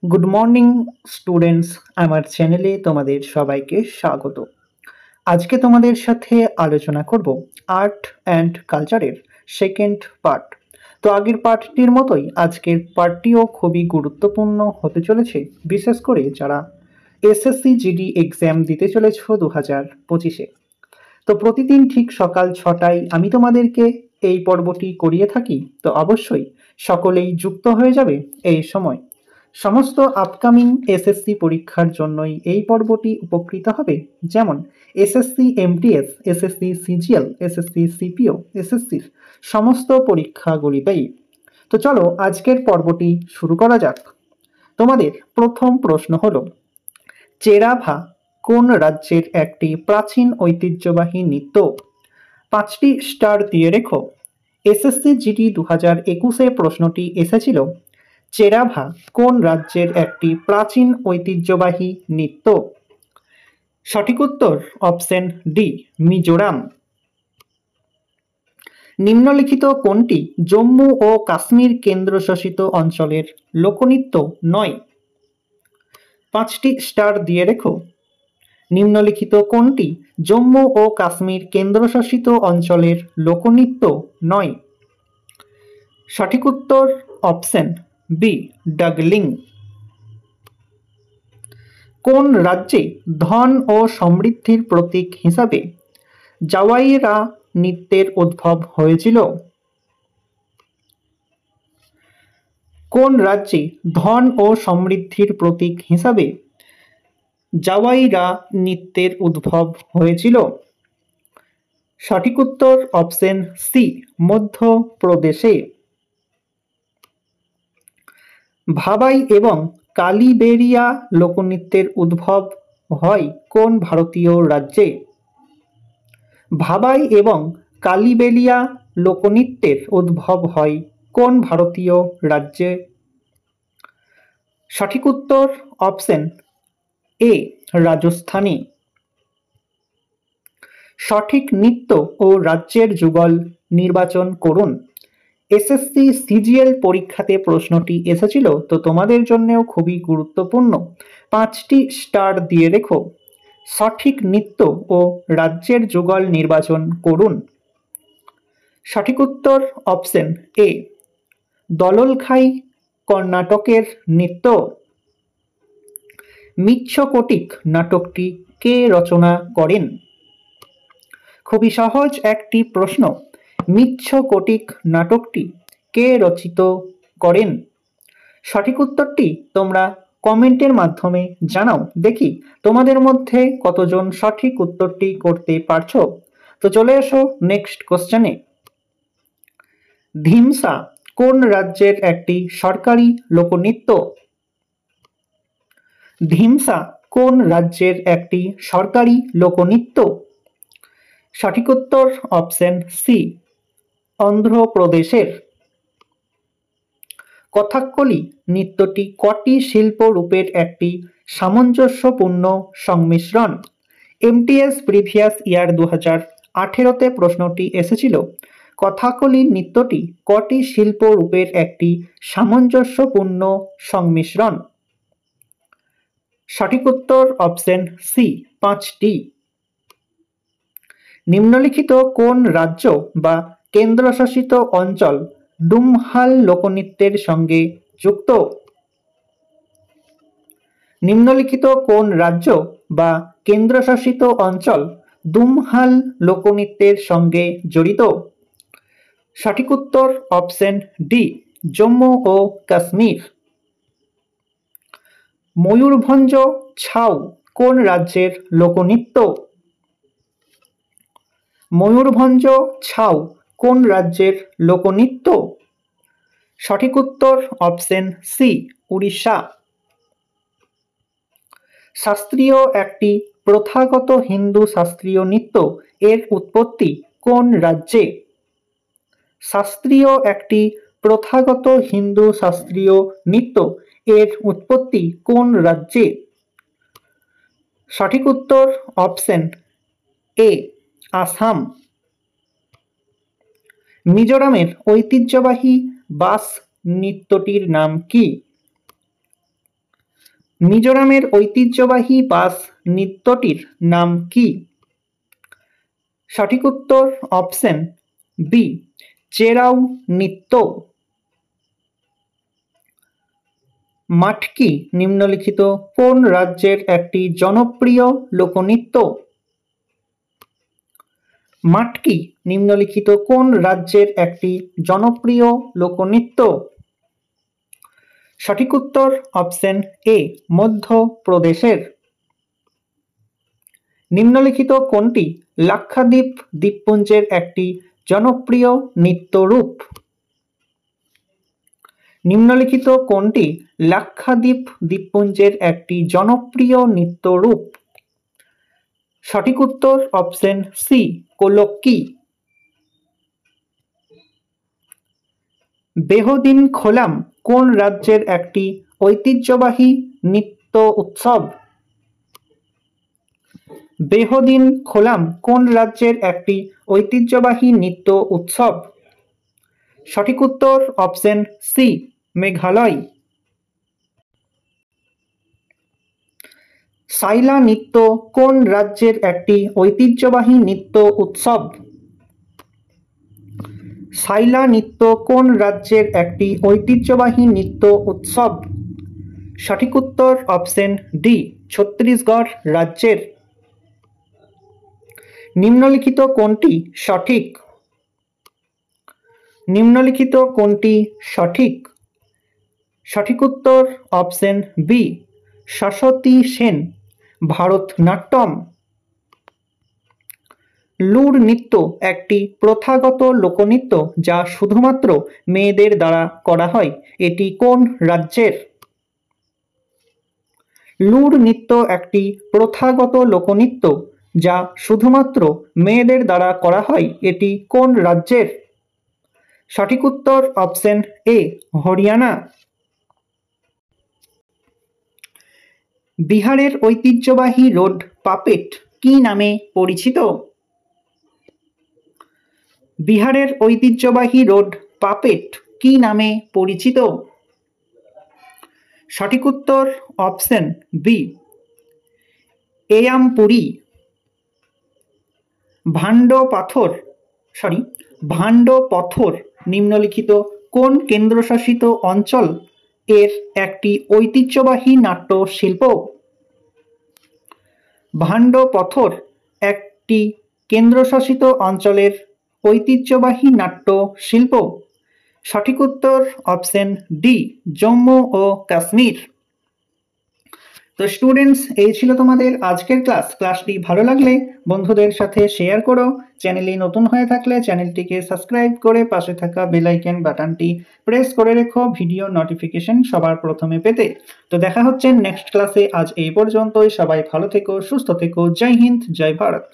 Good morning students, আমার চ্যানেলে তোমাদের সবাইকে স্বাগত। আজকে তোমাদের সাথে আলোচনা করব আর্ট অ্যান্ড কালচারের সেকেন্ড পার্ট। তো আগের পার্টটির মতোই আজকের পার্টটিও খুবই গুরুত্বপূর্ণ হতে চলেছে, বিশেষ করে যারা এসএসসি জিডি এক্সাম দিতে চলেছ 2025-এ। তো প্রতিদিন ঠিক সকাল 6টায় আমি তোমাদেরকে এই পর্বটি করিয়ে থাকি, তো অবশ্যই সকলেই যুক্ত হয়ে যাবে এই সময়। সমস্ত আপকামিং এসএসসি পরীক্ষার জন্যই এই পর্বটি উপকৃত হবে, যেমন SSC MTS, SSC CGL, SSC CPO, এসএসসির সমস্ত পরীক্ষাগুলিতেই। তো চলো আজকের পর্বটি শুরু করা যাক। তোমাদের প্রথম প্রশ্ন হলো, চেরাভা কোন রাজ্যের একটি প্রাচীন ঐতিহ্যবাহী নৃত্য? 5টি স্টার দিয়ে রেখো। এসএসসি জিডি 2021-এ প্রশ্নটি এসেছিল, চেরাভা কোন রাজ্যের একটি প্রাচীন ঐতিহ্যবাহী নৃত্য? সঠিক উত্তর অপশন ডি, মিজোরাম। নিম্নলিখিত কোনটি জম্মু ও কাশ্মীর কেন্দ্রশাসিত অঞ্চলের লোকনৃত্য নয়? 5টি স্টার দিয়ে রেখো। নিম্নলিখিত কোনটি জম্মু ও কাশ্মীর কেন্দ্রশাসিত অঞ্চলের লোকনৃত্য নয়? সঠিক উত্তর অপশন বি, ডাগলিং। কোন রাজ্যে ধন ও সমৃদ্ধির প্রতীক হিসাবে জাওয়াইরা নৃত্যের উদ্ভব হয়েছিল? কোন রাজ্যে ধন ও সমৃদ্ধির প্রতীক হিসাবে জাওয়াইরা নৃত্যের উদ্ভব হয়েছিল? সঠিক উত্তর অপশন সি, মধ্যপ্রদেশে। ভাবাই এবং কালিবেরিয়া লোকনৃত্যের উদ্ভব হয় কোন ভারতীয় রাজ্যে? ভাবাই এবং কালিবেলিয়া লোকনৃত্যের উদ্ভব হয় কোন ভারতীয় রাজ্যে? সঠিক উত্তর অপশন এ, রাজস্থানে। সঠিক নৃত্য ও রাজ্যের যুগল নির্বাচন করুন। এসএসসি সিজিএল পরীক্ষাতে প্রশ্নটি এসেছিল, তো তোমাদের জন্যও খুবই গুরুত্বপূর্ণ। 5টি স্টার দিয়ে রেখো। সঠিক নৃত্য ও রাজ্যের যুগল নির্বাচন করুন। সঠিক উত্তর অপশন এ, দললখাই কর্ণাটকের নৃত্য। মিচ্ছকটিক নাটকটি কে রচনা করেন? খুবই সহজ একটি প্রশ্ন। মিচ্ছকটিক নাটকটি কে রচিত করেন? সঠিক উত্তরটি তোমরা কমেন্টের মাধ্যমে জানাও, দেখি তোমাদের মধ্যে কতজন সঠিক উত্তরটি করতে পারছো। তো চলে এসো নেক্সট কোশ্চেনে। ধিমসা কোন রাজ্যের একটি সরকারি লোকনৃত্য? ধিমসা কোন রাজ্যের একটি সরকারি লোকনৃত্য? সঠিক উত্তর অপশন সি, অন্ধ্রপ্রদেশের। কথাকলি নৃত্যটি কটি শিল্প রূপের একটি সামঞ্জস্যপূর্ণ সংমিশ্রণ? এমটিএস প্রিভিয়াস ইয়ার 2018-তে প্রশ্নটি এসেছিল, কথাকলি নৃত্যটি কটি শিল্প রূপের একটি সামঞ্জস্যপূর্ণ সংমিশ্রণ? সঠিক উত্তর অপশন সি, 5টি। নিম্নলিখিত কোন রাজ্য বা কেন্দ্রশাসিত অঞ্চল ডুমহাল লোকনৃত্যের সঙ্গে যুক্ত? নিম্নলিখিত কোন রাজ্য বা কেন্দ্রশাসিত অঞ্চল ডুমহাল লোকনৃত্যের সঙ্গে জড়িত? সঠিক উত্তর অপশন ডি, জম্মু ও কাশ্মীর। ময়ূরভঞ্জ ছাউ কোন রাজ্যের লোকনৃত্য? ময়ূরভঞ্জ ছাউ কোন রাজ্যের লোকনৃত্য? সঠিক উত্তর অপশন সি, উড়িষ্যা। শাস্ত্রীয় একটি প্রথাগত হিন্দু শাস্ত্রীয় নৃত্য এর উৎপত্তি কোন রাজ্যে? শাস্ত্রীয় একটি প্রথাগত হিন্দু শাস্ত্রীয় নৃত্য এর উৎপত্তি কোন রাজ্যে? সঠিক উত্তর অপশন এ, আসাম। মিজোরামের ঐতিহ্যবাহী বাস নৃত্যটির নাম কি? মিজোরামের ঐতিহ্যবাহী বাস নৃত্যটির নাম কি? সঠিক উত্তর অপশন বি, চেরাউ নৃত্য। মাটকি নিম্নলিখিত কোন রাজ্যের একটি জনপ্রিয় লোকনৃত্য? মাটকি নিম্নলিখিত কোন রাজ্যের একটি জনপ্রিয় লোকনৃত্য? সঠিক উত্তর অপশন এ, মধ্যপ্রদেশের। নিম্নলিখিত কোনটি লাক্ষাদ্বীপ দ্বীপপুঞ্জের একটি জনপ্রিয় নৃত্যরূপ? নিম্নলিখিত কোনটি লাক্ষাদ্বীপ দ্বীপপুঞ্জের একটি জনপ্রিয় নৃত্যরূপ? সঠিক উত্তর অপশন সি, কোলক্কি। বেহদিন খোলাম কোন রাজ্যের একটি ঐতিহ্যবাহী নৃত্য উৎসব? বেহদিন খোলাম কোন রাজ্যের একটি ঐতিহ্যবাহী নৃত্য উৎসব? সঠিক উত্তর অপশন সি, মেঘালয়। সাইলা নৃত্য কোন রাজ্যের একটি ঐতিহ্যবাহী নৃত্য উৎসব? সাইলা নৃত্য কোন রাজ্যের একটি ঐতিহ্যবাহী নৃত্য উৎসব? সঠিক উত্তর অপশন ডি, ছত্তিশগড় রাজ্যের। নিম্নলিখিত কোনটি সঠিক? নিম্নলিখিত কোনটি সঠিক? সঠিক উত্তর অপশন বি, সরস্বতী সেন ভারতনাট্যম। লুর নৃত্য একটি প্রথাগত লোকনৃত্য যা শুধুমাত্র মেয়েদের দ্বারা করা হয়, এটি কোন রাজ্যের? লুর নৃত্য একটি প্রথাগত লোকনৃত্য যা শুধুমাত্র মেয়েদের দ্বারা করা হয়, এটি কোন রাজ্যের? সঠিক উত্তর অপশন এ, হরিয়ানা। বিহারের ঐতিহ্যবাহী রোড পাপেট কি নামে পরিচিত? বিহারের ঐতিহ্যবাহী রোড পাপেট কি নামে পরিচিত? সঠিক উত্তর অপশন বি, এয়ামপুরি। ভান্ডপথর নিম্নলিখিত কোন কেন্দ্রশাসিত অঞ্চল এর একটি ঐতিহ্যবাহী নাট্য শিল্প? ভান্ডপথর একটি কেন্দ্রশাসিত অঞ্চলের ঐতিহ্যবাহী নাট্য শিল্প। সঠিক উত্তর অপশন ডি, জম্মু ও কাশ্মীর। তো স্টুডেন্টস, এই ছিল তোমাদের আজকের ক্লাসটি ভালো লাগলে বন্ধুদের সাথে শেয়ার করো। চ্যানেলে নতুন হয়ে থাকলে চ্যানেলটিকে সাবস্ক্রাইব করে পাশে থাকা বেল আইকন বাটনটি প্রেস করে রেখো ভিডিও নোটিফিকেশন সবার প্রথমে পেতে। তো দেখা হচ্ছে নেক্সট ক্লাসে। আজ এই পর্যন্তই। সবাই ভালো থেকো, সুস্থ থেকো। জয় হিন্দ, জয় ভারত।